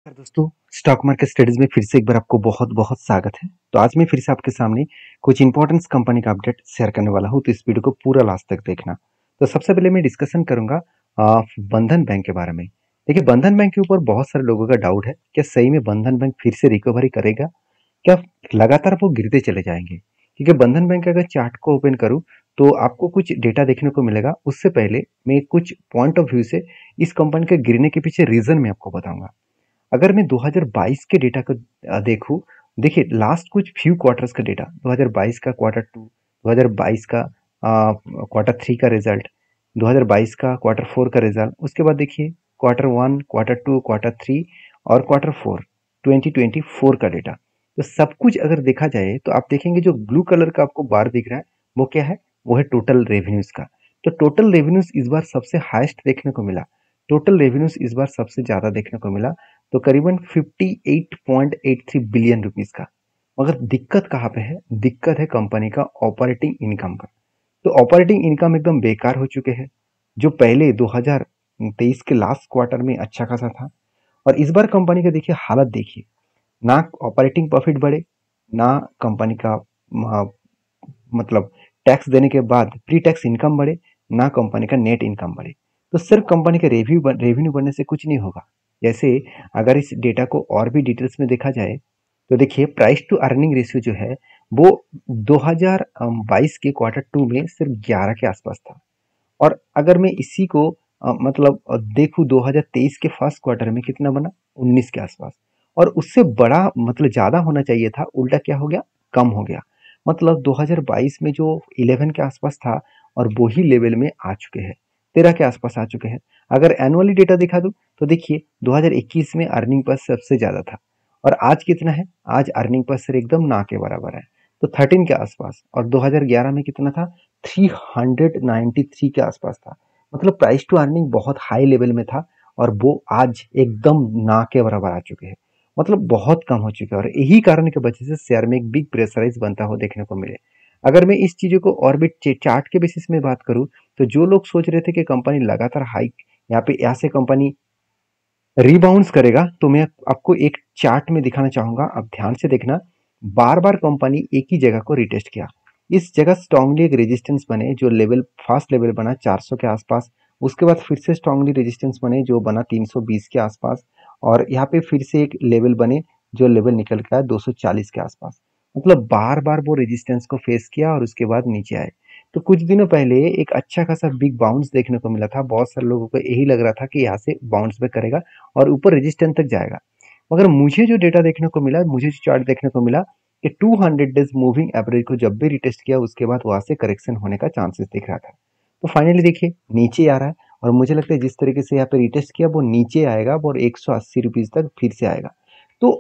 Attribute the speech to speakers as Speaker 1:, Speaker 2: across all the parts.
Speaker 1: दोस्तों, stock market studies में फिर से एक बार आपको बहुत बहुत स्वागत है। तो आज मैं फिर से आपके सामने कुछ इंपॉर्टेंट कंपनी का अपडेट शेयर करने वाला हूं, तो इस वीडियो को पूरा लास्ट तक देखना। तो सबसे पहले मैं डिस्कशन करूंगा बंधन बैंक के बारे में। देखिए, बंधन बैंक के ऊपर बहुत सारे लोगों का डाउट है, क्या सही में बंधन बैंक फिर से रिकवरी करेगा, क्या लगातार वो गिरते चले जाएंगे। क्योंकि बंधन बैंक का अगर चार्ट को ओपन करूं तो आपको कुछ डेटा देखने को मिलेगा। उससे पहले मैं कुछ पॉइंट ऑफ व्यू से इस कंपनी के गिरने के पीछे रीजन मैं आपको बताऊंगा। अगर मैं 2022 के डेटा को देखूं, देखिए लास्ट कुछ फ्यू क्वार्टर्स का डेटा, 2022 का क्वार्टर टू, 2022 का क्वार्टर थ्री का रिजल्ट, 2022 का क्वार्टर फोर का रिजल्ट, उसके बाद देखिए quarter one, quarter two, quarter three और क्वार्टर फोर 2024 का डेटा। तो सब कुछ अगर देखा जाए तो आप देखेंगे जो ब्लू कलर का आपको बार दिख रहा है वो क्या है, वो है टोटल रेवेन्यूज का। तो टोटल रेवेन्यूज इस बार सबसे हाईएस्ट देखने को मिला। टोटल रेवेन्यूज इस बार सबसे ज्यादा देखने को मिला, तो करीबन 58.83 बिलियन रुपीस का। मगर दिक्कत कहाँ पे है? दिक्कत है कंपनी का ऑपरेटिंग इनकम का। तो ऑपरेटिंग इनकम एकदम बेकार हो चुके हैं, जो पहले 2023 के लास्ट क्वार्टर में अच्छा खासा था। और इस बार कंपनी का देखिए हालत देखिए, ना ऑपरेटिंग प्रॉफिट बढ़े, ना कंपनी का मतलब टैक्स देने के बाद प्री टैक्स इनकम बढ़े, ना कंपनी का नेट इनकम बढ़े। तो सिर्फ कंपनी का रेवेन्यू बढ़ने से कुछ नहीं होगा। जैसे अगर इस डेटा को और भी डिटेल्स में देखा जाए तो देखिए प्राइस टू अर्निंग रेशियो जो है वो 2022 के क्वार्टर टू में सिर्फ 11 के आसपास था। और अगर मैं इसी को देखूं 2023 के फर्स्ट क्वार्टर में कितना बना, 19 के आसपास। और उससे बड़ा मतलब ज्यादा होना चाहिए था, उल्टा क्या हो गया, कम हो गया। मतलब 2022 में जो 11 के आसपास था और वही लेवल में आ चुके हैं, 13 के आसपास आ चुके हैं। अगर एनुअली डेटा दिखा दूं तो देखिए 2021 में अर्निंग पर सबसे ज्यादा था, और आज कितना है, आज अर्निंग पर सिर्फ एकदम ना के बराबर है, तो 13 के आसपास। और 2011 में कितना था, 393 के आसपास था। मतलब प्राइस टू अर्निंग बहुत हाई लेवल में था, और वो आज एकदम ना के बराबर आ चुके हैं। मतलब बहुत कम हो चुके हैं, और यही कारण की वजह से शेयर में एक बिग प्रेशराइज बनता हो देखने को मिले। अगर मैं इस चीजों को और भी चार्ट के बेसिस में बात करूं, तो जो लोग सोच रहे थे कि कंपनी लगातार हाइक यहाँ से कंपनी रिबाउंस करेगा, तो मैं आपको एक चार्ट में दिखाना चाहूंगा, आप ध्यान से देखना। बार बार कंपनी एक ही जगह को रिटेस्ट किया। इस जगह स्ट्रांगली एक रेजिस्टेंस बने, जो लेवल फर्स्ट लेवल बना 400 के आसपास। उसके बाद फिर से स्ट्रांगली रेजिस्टेंस बने जो बना 320 के आसपास। और यहाँ पे फिर से एक लेवल बने जो लेवल निकल के आया 240 के आसपास। मतलब बार बार वो रेजिस्टेंस को फेस किया और उसके बाद नीचे आए। तो कुछ दिनों पहले एक अच्छा खासा बिग बाउंस देखने को मिला था। बहुत सारे लोगों को यही लग रहा था कि यहाँ से बाउंस बैक करेगा और ऊपर रेजिस्टेंस तक जाएगा। मगर मुझे जो डेटा देखने को मिला, मुझे जो चार्ट देखने को मिला, कि 200 डेज मूविंग एवरेज को जब भी रिटेस्ट किया उसके बाद वहां से करेक्शन होने का चांसेस दिख रहा था। तो फाइनली देखिए नीचे आ रहा है, और मुझे लगता है जिस तरीके से यहाँ पे रिटेस्ट किया वो नीचे आएगा और 180 रुपीज तक फिर से आएगा। तो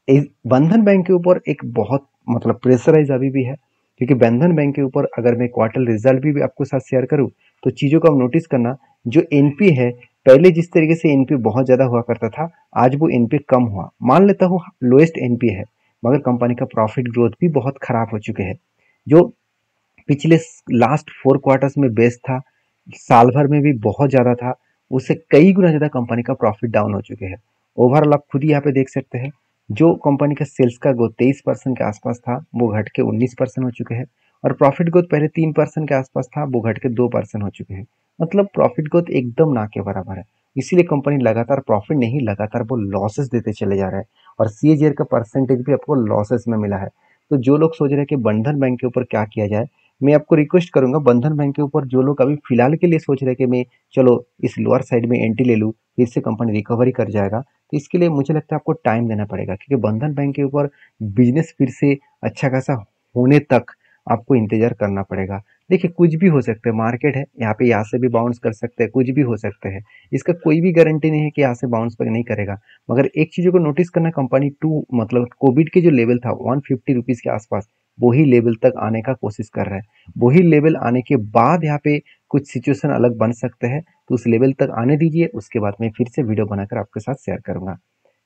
Speaker 1: बंधन बैंक के ऊपर एक बहुत मतलब प्रेशराइज अभी भी है, क्योंकि बंधन बैंक के ऊपर अगर मैं क्वार्टर रिजल्ट भी आपको साथ शेयर करूं तो चीजों को आप नोटिस करना। जो एनपी है, पहले जिस तरीके से एनपी बहुत ज्यादा हुआ करता था, आज वो एनपी कम हुआ। मान लेता हूँ लोएस्ट एनपी है, मगर कंपनी का प्रॉफिट ग्रोथ भी बहुत खराब हो चुके हैं। जो पिछले लास्ट फोर क्वार्टर्स में बेस्ट था, साल भर में भी बहुत ज्यादा था, उससे कई गुना ज्यादा कंपनी का प्रॉफिट डाउन हो चुके हैं। ओवरऑल आप खुद ही यहाँ पे देख सकते हैं, जो कंपनी का सेल्स का ग्रोथ 23% के आसपास था वो घट के 19% हो चुके हैं। और प्रॉफिट ग्रोथ पहले 3% के आसपास था, वो घट के 2% हो चुके हैं। मतलब प्रॉफिट ग्रोथ एकदम ना के बराबर है। इसीलिए कंपनी लगातार प्रॉफिट नहीं, लगातार वो लॉसेस देते चले जा रहा है, और सीएजीआर का परसेंटेज भी आपको लॉसेस में मिला है। तो जो लोग सोच रहे हैं कि बंधन बैंक के ऊपर क्या किया जाए, मैं आपको रिक्वेस्ट करूंगा, बंधन बैंक के ऊपर जो लोग अभी फिलहाल के लिए सोच रहे हैं कि मैं चलो इस लोअर साइड में एंट्री ले लूँ, फिर से कंपनी रिकवरी कर जाएगा, तो इसके लिए मुझे लगता है आपको टाइम देना पड़ेगा, क्योंकि बंधन बैंक के ऊपर बिजनेस फिर से अच्छा खासा होने तक आपको इंतजार करना पड़ेगा। देखिए कुछ भी हो सकता है, मार्केट है, यहाँ से भी बाउंस कर सकते हैं, कुछ भी हो सकते हैं। इसका कोई भी गारंटी नहीं है कि यहाँ से बाउंस बैक नहीं करेगा। मगर एक चीजों को नोटिस करना, कंपनी टू मतलब कोविड के जो लेवल था 150 रुपीज के आसपास, वही लेवल तक आने का कोशिश कर रहा है। वही लेवल आने के बाद यहाँ पे कुछ सिचुएशन अलग बन सकते हैं, तो उस लेवल तक आने दीजिए, उसके बाद मैं फिर से वीडियो बनाकर आपके साथ शेयर करूंगा।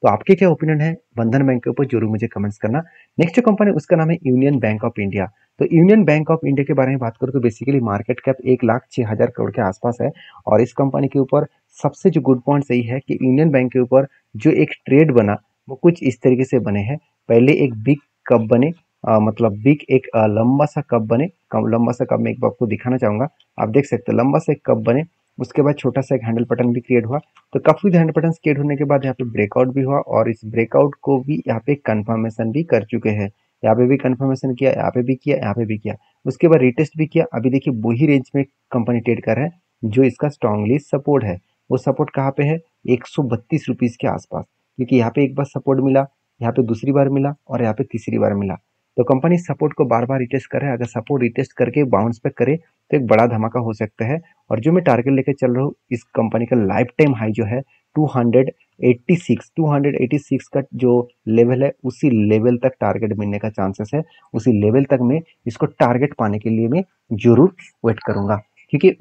Speaker 1: तो आपके क्या ओपिनियन है बंधन बैंक के ऊपर, जरूर मुझे कमेंट्स करना। नेक्स्ट जो कंपनी उसका नाम है यूनियन बैंक ऑफ इंडिया। तो यूनियन बैंक ऑफ इंडिया के बारे में बात करूँ तो बेसिकली मार्केट कैप 1,06,000 करोड़ के आसपास है। और इस कंपनी के ऊपर सबसे जो गुड पॉइंट सही है कि यूनियन बैंक के ऊपर जो एक ट्रेड बना वो कुछ इस तरीके से बने हैं। पहले एक बिग कप बने, मतलब बिग एक लंबा सा कप बने। लंबा सा कप मैं एक बार आपको दिखाना चाहूंगा। आप देख सकते हैं लंबा सा एक कप बने, उसके बाद छोटा सा एक हैंडल बटन भी क्रिएट हुआ। तो cup with handle button create होने के बाद यहाँ पे ब्रेकआउट भी हुआ और इस ब्रेकआउट को भी यहाँ पे कंफर्मेशन भी कर चुके हैं। यहाँ पे भी कंफर्मेशन किया, यहाँ पे भी किया, यहाँ पे भी किया, उसके बाद रिटेस्ट भी किया। अभी देखिए वही रेंज में कंपनी ट्रेड कर रहा है जो इसका स्ट्रांगली सपोर्ट है। वो सपोर्ट कहाँ पे है, 132 रुपीज के आसपास, क्योंकि यहाँ पे एक बार सपोर्ट मिला, यहाँ पे दूसरी बार मिला और यहाँ पे तीसरी बार मिला। तो कंपनी सपोर्ट को बार बार रिटेस्ट कर रहा है। अगर सपोर्ट रिटेस्ट करके बाउंस बैक करे तो एक बड़ा धमाका हो सकता है। और जो मैं टारगेट लेकर चल रहा हूँ, इस कंपनी का लाइफ टाइम हाई जो है 286 का जो लेवल है उसी लेवल तक टारगेट मिलने का चांसेस है। उसी लेवल तक में इसको टारगेट पाने के लिए मैं जरूर वेट करूंगा। क्योंकि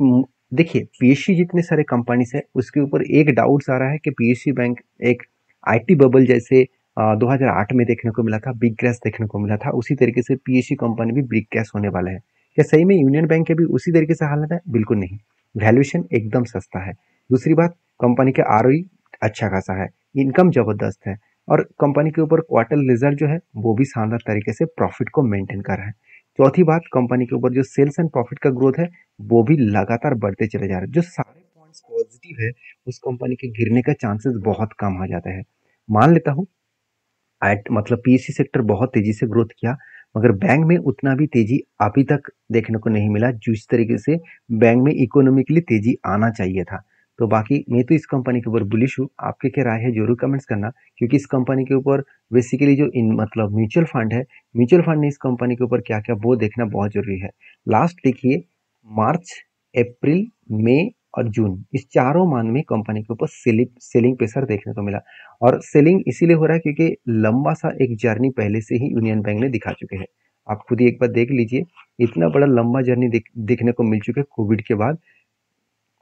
Speaker 1: देखिए पीएसयू जितने सारे कंपनीज है उसके ऊपर एक डाउट्स आ रहा है कि पीएसयू बैंक एक आईटी बबल जैसे 2008 में देखने को मिला था, बिग क्रैश देखने को मिला था, उसी तरीके से पीएसयू कंपनी भी बिग क्रैश होने वाला है। क्या सही में यूनियन बैंक के भी उसी तरीके से हालत है? बिल्कुल नहीं। वैल्यूएशन एकदम सस्ता है। दूसरी बात, कंपनी का आरओई अच्छा खासा है, इनकम जबरदस्त है और कंपनी के ऊपर क्वार्टर रिजल्ट जो है वो भी शानदार तरीके से प्रॉफिट को मेंटेन कर रहा है। चौथी बात, कंपनी के ऊपर जो सेल्स एंड प्रॉफिट का ग्रोथ है वो भी लगातार बढ़ते चले जा रहे हैं। जो सारे पॉइंट्स पॉजिटिव है उस कंपनी के गिरने का चांसेस बहुत कम आ जाता है। मान लेता हूँ मतलब पीएससी सेक्टर बहुत तेजी से ग्रोथ किया, मगर बैंक में उतना भी तेजी अभी तक देखने को नहीं मिला जिस तरीके से बैंक में इकोनॉमिकली तेजी आना चाहिए था। तो बाकी मैं तो इस कंपनी के ऊपर बुलिश हूँ। आपके क्या राय है जरूर कमेंट्स करना, क्योंकि इस कंपनी के ऊपर बेसिकली जो इन मतलब म्यूचुअल फंड है, म्यूचुअल फंड ने इस कंपनी के ऊपर क्या क्या वो देखना बहुत जरूरी है। लास्ट देखिए मार्च, अप्रैल, मई और जून, इस चारों माह में कंपनी के ऊपर सेलिंग प्रेशर देखने को मिला। और सेलिंग इसीलिए हो रहा है क्योंकि लंबा सा एक जर्नी पहले से ही यूनियन बैंक ने दिखा चुके हैं। आप खुद ही एक बार देख लीजिए, इतना बड़ा लंबा जर्नी देखने को मिल चुका है कोविड के बाद।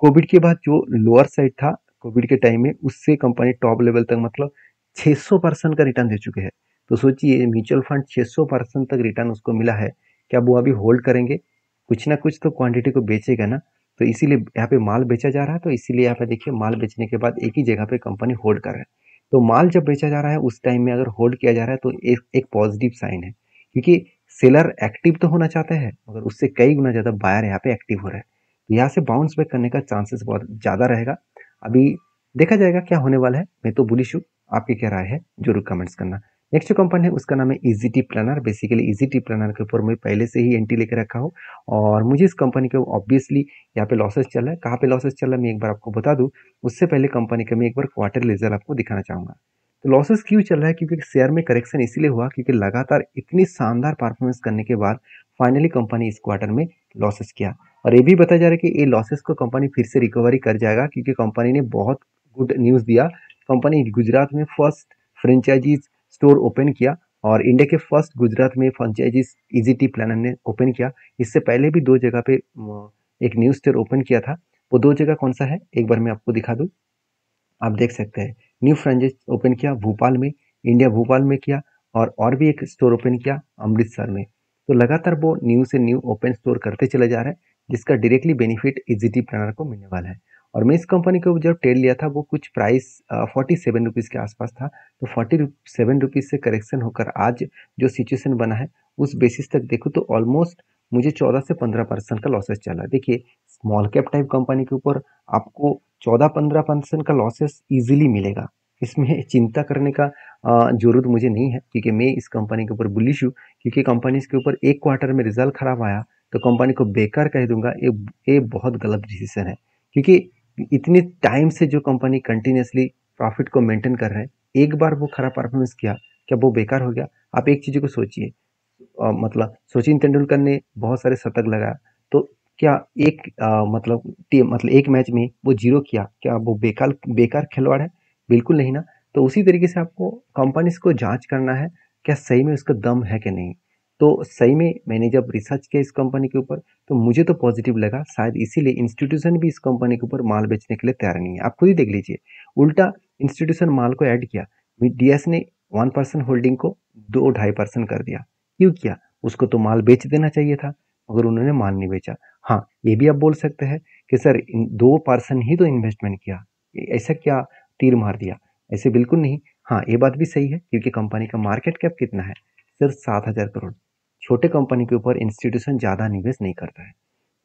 Speaker 1: कोविड के बाद जो लोअर साइड था कोविड के टाइम में, उससे कंपनी टॉप लेवल तक मतलब 600% का रिटर्न दे चुके हैं। तो सोचिए म्यूचुअल फंड 600% तक रिटर्न उसको मिला है, क्या वो अभी होल्ड करेंगे? कुछ ना कुछ तो क्वांटिटी को बेचेगा ना। तो इसीलिए यहाँ पे माल बेचा जा रहा है। तो इसीलिए यहाँ पे देखिए माल बेचने के बाद एक ही जगह पे कंपनी होल्ड कर रहा है। तो माल जब बेचा जा रहा है उस टाइम में अगर होल्ड किया जा रहा है तो एक पॉजिटिव साइन है, क्योंकि सेलर एक्टिव तो होना चाहता है मगर उससे कई गुना ज्यादा बायर यहाँ पे एक्टिव हो रहा है। तो यहाँ से बाउंस बैक करने का चांसेस बहुत ज्यादा रहेगा। अभी देखा जाएगा क्या होने वाला है। मैं तो बुलिश हूँ, आपकी क्या राय है जरूर कमेंट्स करना। नेक्स्ट जो कंपनी है उसका नाम है इजीटी प्लानर। बेसिकली इजीटी प्लानर के ऊपर मैं पहले से ही एंट्री लेकर रखा हूँ और मुझे इस कंपनी के ऑब्वियसली यहाँ पे लॉसेस चल रहा है। कहाँ पे लॉसेस चल रहा है मैं एक बार आपको बता दूं, उससे पहले कंपनी का मैं एक बार क्वार्टर रिजल्ट आपको दिखाना चाहूंगा। तो लॉसेस क्यों चल रहा है? क्योंकि शेयर में करेक्शन इसीलिए हुआ क्योंकि लगातार इतनी शानदार परफॉर्मेंस करने के बाद फाइनली कंपनी इस क्वार्टर में लॉसेस किया। और ये भी बताया जा रहा है कि ये लॉसेस को कंपनी फिर से रिकवरी कर जाएगा, क्योंकि कंपनी ने बहुत गुड न्यूज़ दिया। कंपनी गुजरात में फर्स्ट फ्रेंचाइजीज स्टोर ओपन किया और इंडिया के फर्स्ट गुजरात में फ्रेंचाइजीज ईजीटी प्लानर ने ओपन किया। इससे पहले भी दो जगह पे एक न्यू स्टोर ओपन किया था। वो दो जगह कौन सा है एक बार मैं आपको दिखा दूं। आप देख सकते हैं न्यू फ्रेंचाइज ओपन किया भोपाल में, इंडिया भोपाल में किया और भी एक स्टोर ओपन किया अमृतसर में। तो लगातार वो न्यू से न्यू ओपन स्टोर करते चले जा रहे हैं, जिसका डायरेक्टली बेनिफिट ईजीटी प्लानर को मिलने वाला है। और मैं इस कंपनी को जब ट्रेड लिया था वो कुछ प्राइस 47 रुपीज़ के आसपास था। तो 47 रुपीज़ से करेक्शन होकर आज जो सिचुएशन बना है उस बेसिस तक देखो तो ऑलमोस्ट मुझे 14 से 15% का लॉसेस चला। देखिए स्मॉल कैप टाइप कंपनी के ऊपर आपको 14-15% का लॉसेस इजीली मिलेगा, इसमें चिंता करने का जरूरत मुझे नहीं है, क्योंकि मैं इस कंपनी के ऊपर बुलिश हूँ। क्योंकि कंपनी के ऊपर एक क्वार्टर में रिजल्ट खराब आया तो कंपनी को बेकार कह दूंगा, ये बहुत गलत डिसीजन है। क्योंकि इतने टाइम से जो कंपनी कंटिन्यूसली प्रॉफिट को मेंटेन कर रहा है, एक बार वो खराब परफॉर्मेंस किया, क्या वो बेकार हो गया? आप एक चीज को सोचिए, मतलब सचिन तेंदुलकर ने बहुत सारे शतक लगाया, तो क्या एक मतलब टीम मतलब एक मैच में वो जीरो किया, क्या वो बेकार बेकार खिलवाड़ है? बिल्कुल नहीं ना। तो उसी तरीके से आपको कंपनीज को जांच करना है, क्या सही में उसका दम है कि नहीं। तो सही में मैंने जब रिसर्च किया इस कंपनी के ऊपर तो मुझे तो पॉजिटिव लगा, शायद इसीलिए इंस्टीट्यूशन भी इस कंपनी के ऊपर माल बेचने के लिए तैयार नहीं है। आप खुद ही देख लीजिए, उल्टा इंस्टीट्यूशन माल को ऐड किया। डीएस ने 1% होल्डिंग को 2-2.5% कर दिया। क्यों किया? उसको तो माल बेच देना चाहिए था, मगर उन्होंने माल नहीं बेचा। हाँ, ये भी आप बोल सकते हैं कि सर 2% ही तो इन्वेस्टमेंट किया, ऐसा क्या तीर मार दिया? ऐसे बिल्कुल नहीं। हाँ, ये बात भी सही है क्योंकि कंपनी का मार्केट कैप कितना है? सिर्फ 7,000 करोड़। छोटे कंपनी के ऊपर इंस्टीट्यूशन ज़्यादा निवेश नहीं करता है।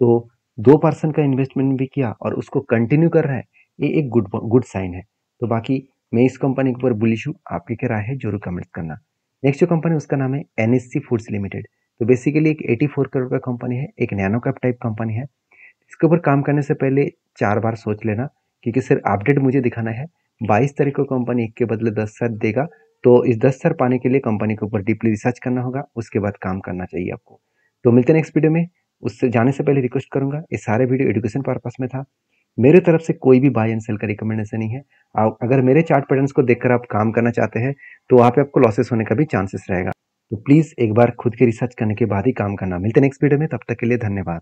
Speaker 1: तो 2% का इन्वेस्टमेंट भी किया और उसको कंटिन्यू कर रहा है, ये एक गुड साइन है। तो बाकी मैं इस कंपनी के ऊपर बुलिश हूँ। आपकी क्या राय है जरूर कमेंट करना। नेक्स्ट जो कंपनी उसका नाम है एनएससी फूड्स लिमिटेड। तो बेसिकली एक 84 करोड़ का कंपनी है, एक नैनो कैप टाइप कंपनी है। इसके ऊपर काम करने से पहले 4 बार सोच लेना, क्योंकि सिर्फ अपडेट मुझे दिखाना है। 22 तारीख को कंपनी 1 के बदले 10 सर देगा, तो इस 10 सर पाने के लिए कंपनी के ऊपर डीपली रिसर्च करना होगा, उसके बाद काम करना चाहिए आपको। तो मिलते हैं नेक्स्ट वीडियो में। उससे जाने से पहले रिक्वेस्ट करूंगा, ये सारे वीडियो एजुकेशन पर्पस में था। मेरे तरफ से कोई भी बाय एंड सेल का रिकमेंडेशन नहीं है। अगर मेरे चार्ट पैटर्न्स को देखकर आप काम करना चाहते हैं तो वहाँ पे आपको लॉसेस होने का भी चांसेस रहेगा। तो प्लीज़ एक बार खुद के रिसर्च करने के बाद ही काम करना। मिलते हैं नेक्स्ट वीडियो में, तब तक के लिए धन्यवाद।